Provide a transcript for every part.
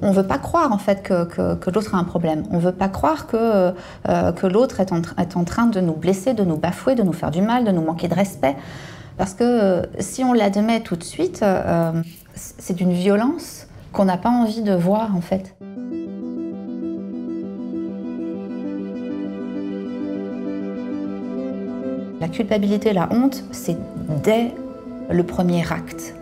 On ne veut pas croire en fait que l'autre a un problème. On ne veut pas croire que l'autre est en train de nous blesser, de nous bafouer, de nous faire du mal, de nous manquer de respect. Parce que si on l'admet tout de suite, c'est d'une violence qu'on n'a pas envie de voir en fait. La culpabilité, la honte, c'est dès le premier acte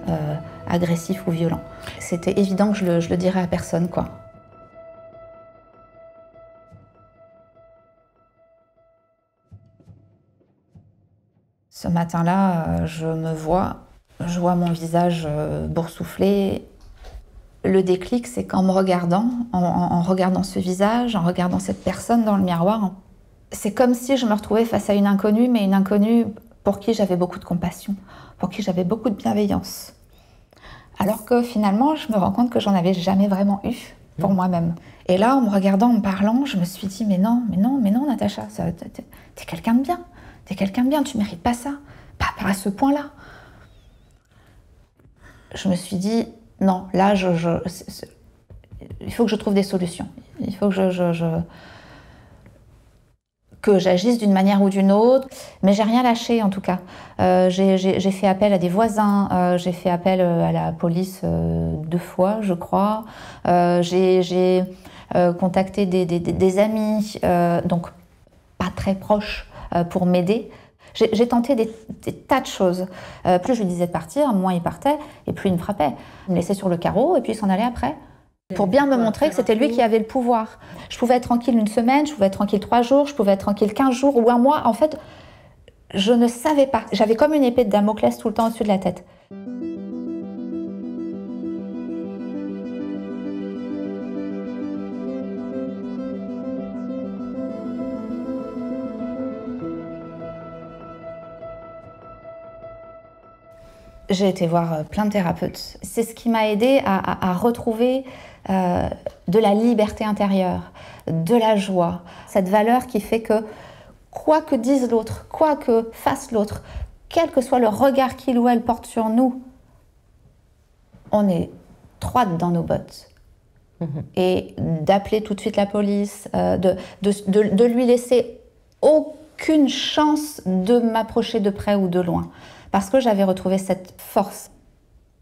agressif ou violent. C'était évident que je le dirais à personne, quoi. Ce matin-là, je vois mon visage boursouflé. Le déclic, c'est qu'en me regardant, en regardant ce visage, en regardant cette personne dans le miroir, c'est comme si je me retrouvais face à une inconnue, mais une inconnue pour qui j'avais beaucoup de compassion, pour qui j'avais beaucoup de bienveillance. Alors que finalement, je me rends compte que j'en avais jamais vraiment eu pour moi-même. Et là, en me regardant, en me parlant, je me suis dit, mais non, Natacha, t'es quelqu'un de bien. T'es quelqu'un de bien, tu mérites pas ça. Pas à ce point-là. Je me suis dit, non, là, il faut que je trouve des solutions. Il faut que j'agisse d'une manière ou d'une autre. Mais j'ai rien lâché, en tout cas. J'ai fait appel à des voisins, j'ai fait appel à la police 2 fois, je crois. J'ai contacté des amis, donc pas très proches, pour m'aider. J'ai tenté des tas de choses. Plus je lui disais de partir, moins il partait, et plus il me frappait. Il me laissait sur le carreau, et puis il s'en allait après. Pour bien me montrer que c'était lui qui avait le pouvoir. Je pouvais être tranquille 1 semaine, je pouvais être tranquille 3 jours, je pouvais être tranquille 15 jours ou 1 mois. En fait, je ne savais pas. J'avais comme une épée de Damoclès tout le temps au-dessus de la tête. J'ai été voir plein de thérapeutes. C'est ce qui m'a aidée à retrouver de la liberté intérieure, de la joie, cette valeur qui fait que quoi que dise l'autre, quoi que fasse l'autre, quel que soit le regard qu'il ou elle porte sur nous, on est droite dans nos bottes. Et d'appeler tout de suite la police, de lui laisser aucune chance de m'approcher de près ou de loin. Parce que j'avais retrouvé cette force,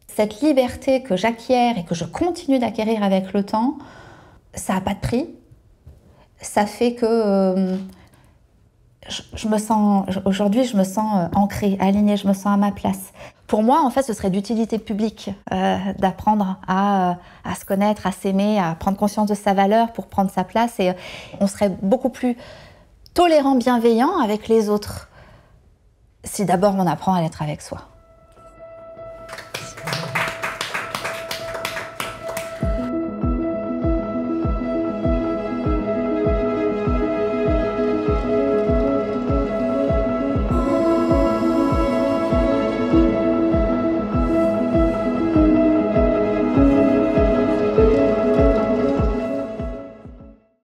cette liberté que j'acquiers et que je continue d'acquérir avec le temps. Ça n'a pas de prix. Ça fait que aujourd'hui, je me sens ancrée, alignée, je me sens à ma place. Pour moi, en fait, ce serait d'utilité publique d'apprendre à se connaître, à s'aimer, à prendre conscience de sa valeur pour prendre sa place. Et on serait beaucoup plus tolérant, bienveillant avec les autres si d'abord on apprend à l'être avec soi.